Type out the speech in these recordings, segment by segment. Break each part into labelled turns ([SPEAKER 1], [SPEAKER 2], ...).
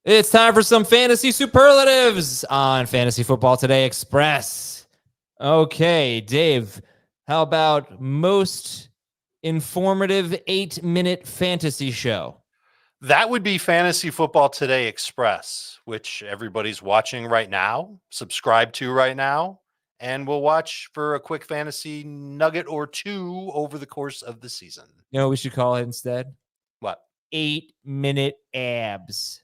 [SPEAKER 1] It's time for some fantasy superlatives on Fantasy Football Today Express. Okay, Dave, how about most informative 8-minute fantasy show?
[SPEAKER 2] That would be Fantasy Football Today Express, which everybody's watching right now, subscribe to right now, and we'll watch for a quick fantasy nugget or two over the course of the season.
[SPEAKER 1] You know what we should call it instead?
[SPEAKER 2] What?
[SPEAKER 1] 8-minute abs.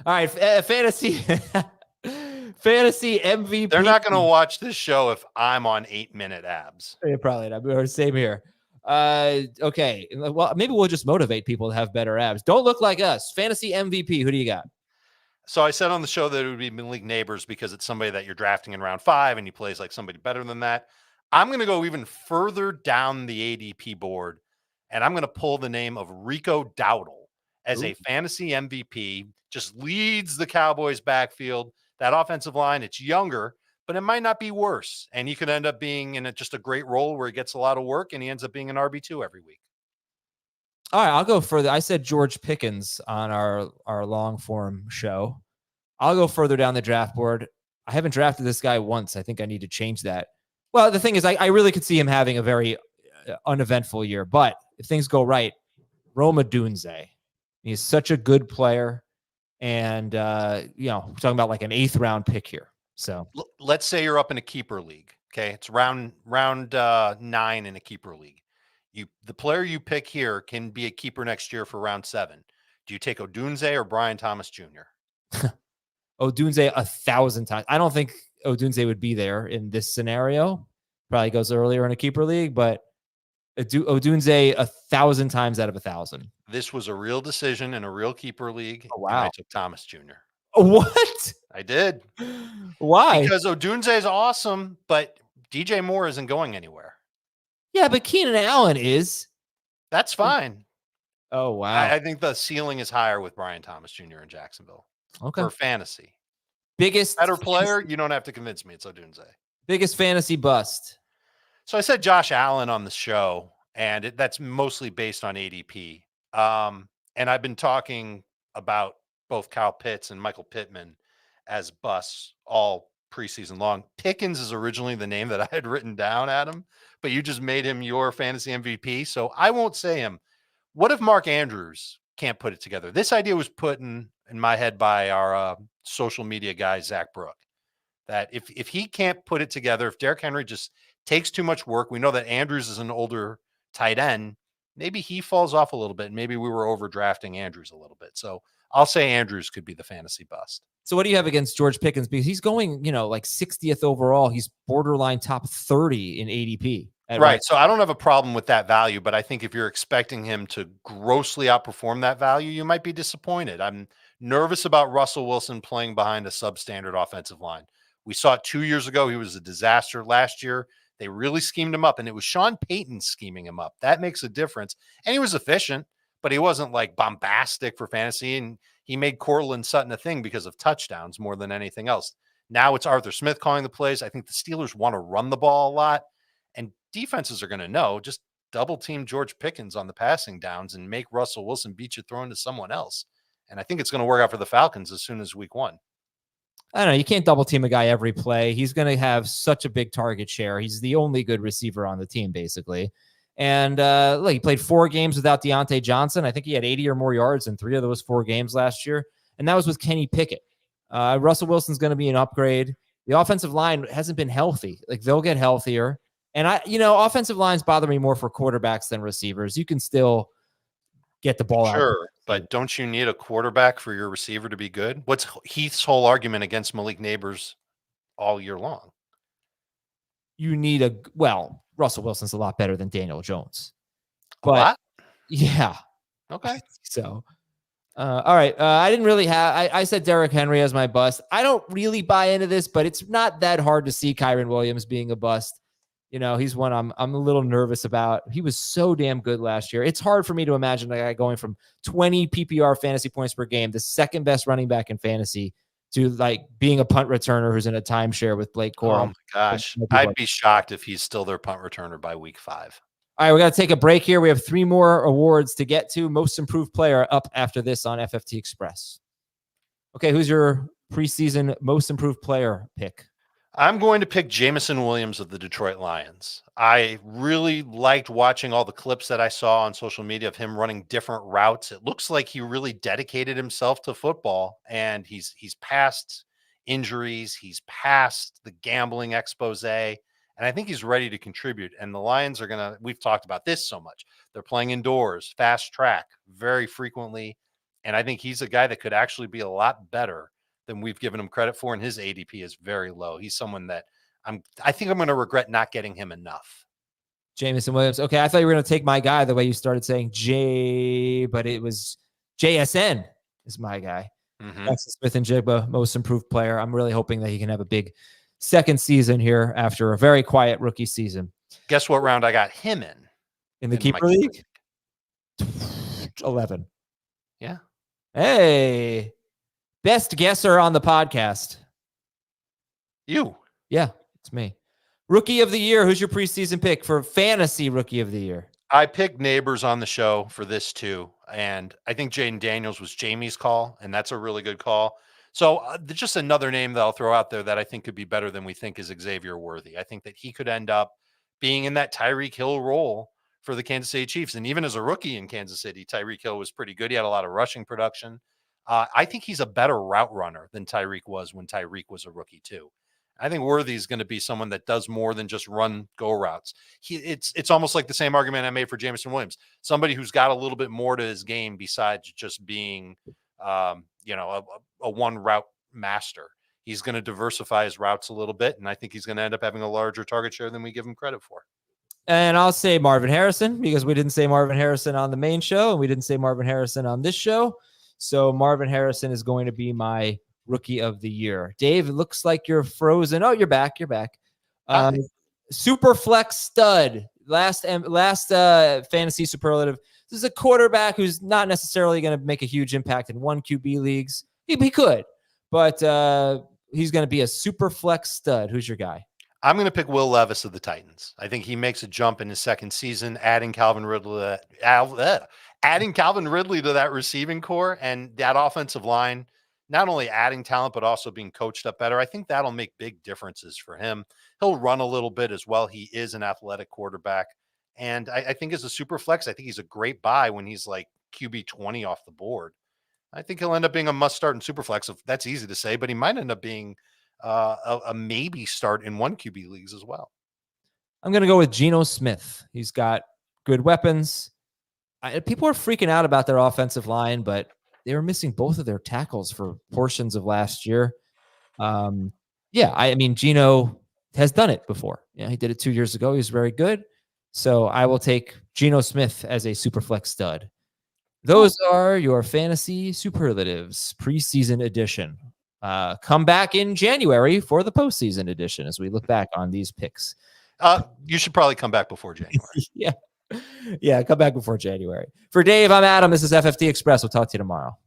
[SPEAKER 1] All right, fantasy fantasy MVP.
[SPEAKER 2] They're not going to watch this show if I'm on 8-minute abs.
[SPEAKER 1] Yeah, probably not. Same here. Okay. Well, maybe we'll just motivate people to have better abs. Don't look like us. Fantasy MVP. Who do you got?
[SPEAKER 2] So I said on the show that it would be Malik Neighbors because it's somebody that you're drafting in round 5 and he plays like somebody better than that. I'm going to go even further down the ADP board, and I'm going to pull the name of Rico Dowdle as a fantasy MVP. Just leads the Cowboys backfield. That offensive line, it's younger, but it might not be worse. And he could end up being in just a great role where he gets a lot of work and he ends up being an RB2 every week.
[SPEAKER 1] All right, I'll go further. I said George Pickens on our long form show. I'll go further down the draft board. I haven't drafted this guy once. I think I need to change that. Well, the thing is, I really could see him having a very uneventful year, but if things go right, Roma Dunze. He's such a good player. And, we're talking about like an 8th round pick here. So
[SPEAKER 2] let's say you're up in a keeper league. Okay. It's round 9 in a keeper league. The player you pick here can be a keeper next year for round 7. Do you take Odunze or Brian Thomas Jr.?
[SPEAKER 1] Odunze 1,000 times. I don't think Odunze would be there in this scenario. Probably goes earlier in a keeper league, but Odunze 1,000 times out of 1,000.
[SPEAKER 2] This was a real decision in a real keeper league.
[SPEAKER 1] Oh, wow.
[SPEAKER 2] And I took Thomas Jr.
[SPEAKER 1] What?
[SPEAKER 2] I did.
[SPEAKER 1] Why?
[SPEAKER 2] Because Odunze is awesome, but DJ Moore isn't going anywhere.
[SPEAKER 1] Yeah, but Keenan Allen is.
[SPEAKER 2] That's fine.
[SPEAKER 1] Oh, wow.
[SPEAKER 2] I think the ceiling is higher with Brian Thomas Jr. in Jacksonville.
[SPEAKER 1] Okay.
[SPEAKER 2] For fantasy.
[SPEAKER 1] Biggest
[SPEAKER 2] better player, you don't have to convince me it's Odunze.
[SPEAKER 1] Biggest fantasy bust.
[SPEAKER 2] So I said Josh Allen on the show, and that's mostly based on ADP. And I've been talking about both Kyle Pitts and Michael Pittman as busts all preseason long. Pickens is originally the name that I had written down, Adam, but you just made him your fantasy MVP. So I won't say him. What if Mark Andrews can't put it together? This idea was put in my head by our social media guy, Zach Brook, that if he can't put it together, if Derrick Henry just takes too much work, we know that Andrews is an older tight end. Maybe he falls off a little bit. Maybe we were overdrafting Andrews a little bit. So I'll say Andrews could be the fantasy bust.
[SPEAKER 1] So what do you have against George Pickens? Because he's going, like 60th overall. He's borderline top 30 in ADP.
[SPEAKER 2] Right. So I don't have a problem with that value, but I think if you're expecting him to grossly outperform that value, you might be disappointed. I'm nervous about Russell Wilson playing behind a substandard offensive line. We saw it 2 years ago. He was a disaster. Last year, they really schemed him up, and it was Sean Payton scheming him up. That makes a difference. And he was efficient, but he wasn't like bombastic for fantasy. And he made Cortland Sutton a thing because of touchdowns more than anything else. Now it's Arthur Smith calling the plays. I think the Steelers want to run the ball a lot, and defenses are going to know. Just double team George Pickens on the passing downs and make Russell Wilson beat you throwing to someone else. And I think it's going to work out for the Falcons as soon as week 1.
[SPEAKER 1] I don't know. You can't double team a guy every play. He's going to have such a big target share. He's the only good receiver on the team, basically. And look, he played 4 games without Deontay Johnson. I think he had 80 or more yards in 3 of those 4 games last year. And that was with Kenny Pickett. Russell Wilson's going to be an upgrade. The offensive line hasn't been healthy. Like, they'll get healthier. And offensive lines bother me more for quarterbacks than receivers. You can still get the ball out.
[SPEAKER 2] Sure, but don't you need a quarterback for your receiver to be good? What's Heath's whole argument against Malik Neighbors all year long?
[SPEAKER 1] You need Russell Wilson's a lot better than Daniel Jones.
[SPEAKER 2] But what?
[SPEAKER 1] Yeah.
[SPEAKER 2] Okay.
[SPEAKER 1] So, all right. I didn't really have, I said Derrick Henry as my bust. I don't really buy into this, but it's not that hard to see Kyren Williams being a bust. He's one I'm a little nervous about. He was so damn good last year. It's hard for me to imagine a guy going from 20 PPR fantasy points per game, the second best running back in fantasy, to like being a punt returner who's in a timeshare with Blake Corum.
[SPEAKER 2] Oh my gosh. I'd be shocked if he's still their punt returner by week 5.
[SPEAKER 1] All right, we got to take a break here. We have 3 more awards to get to. Most improved player up after this on FFT Express. Okay, who's your preseason most improved player pick?
[SPEAKER 2] I'm going to pick Jameson Williams of the Detroit Lions. I really liked watching all the clips that I saw on social media of him running different routes. It looks like he really dedicated himself to football, and he's past injuries, he's past the gambling expose, and I think he's ready to contribute. And the Lions are going to, we've talked about this so much. They're playing indoors, fast track very frequently, and I think he's a guy that could actually be a lot better than we've given him credit for, and his ADP is very low. He's someone that I think I'm going to regret not getting him enough.
[SPEAKER 1] Jameson Williams. Okay, I thought you were going to take my guy the way you started saying J, but it was JSN is my guy. Jackson Smith-Njigba, most improved player. I'm really hoping that he can have a big second season here after a very quiet rookie season.
[SPEAKER 2] Guess what round I got him
[SPEAKER 1] in the keeper league? 11.
[SPEAKER 2] Yeah.
[SPEAKER 1] Hey. Best guesser on the podcast.
[SPEAKER 2] You.
[SPEAKER 1] Yeah, it's me. Rookie of the year. Who's your preseason pick for fantasy rookie of the year?
[SPEAKER 2] I picked Neighbors on the show for this too. And I think Jaden Daniels was Jamie's call, and that's a really good call. So just another name that I'll throw out there that I think could be better than we think is Xavier Worthy. I think that he could end up being in that Tyreek Hill role for the Kansas City Chiefs. And even as a rookie in Kansas City, Tyreek Hill was pretty good. He had a lot of rushing production. I think he's a better route runner than Tyreek was when Tyreek was a rookie too. I think Worthy is going to be someone that does more than just run go routes. It's almost like the same argument I made for Jameson Williams, somebody who's got a little bit more to his game besides just being, a one route master. He's going to diversify his routes a little bit, and I think he's going to end up having a larger target share than we give him credit for.
[SPEAKER 1] And I'll say Marvin Harrison, because we didn't say Marvin Harrison on the main show, and we didn't say Marvin Harrison on this show. So Marvin Harrison is going to be my rookie of the year. Dave, it looks like you're frozen. Oh, you're back. You're back. Super flex stud. Last fantasy superlative. This is a quarterback who's not necessarily going to make a huge impact in one QB leagues. He could, but he's going to be a super flex stud. Who's your guy?
[SPEAKER 2] I'm going to pick Will Levis of the Titans. I think he makes a jump in his second season, adding Calvin Ridley to that receiving core and that offensive line, not only adding talent, but also being coached up better. I think that'll make big differences for him. He'll run a little bit as well. He is an athletic quarterback. And I think as a super flex, I think he's a great buy when he's like QB 20 off the board. I think he'll end up being a must start in super flex. That's easy to say, but he might end up being a maybe start in one QB leagues as well.
[SPEAKER 1] I'm going to go with Geno Smith. He's got good weapons. People are freaking out about their offensive line, but they were missing both of their tackles for portions of last year. Geno has done it before. Yeah, he did it 2 years ago. He was very good. So I will take Geno Smith as a super flex stud. Those are your fantasy superlatives preseason edition. Come back in January for the postseason edition as we look back on these picks.
[SPEAKER 2] You should probably come back before January.
[SPEAKER 1] Yeah, come back before January. For Dave, I'm Adam. This is FFT Express. We'll talk to you tomorrow.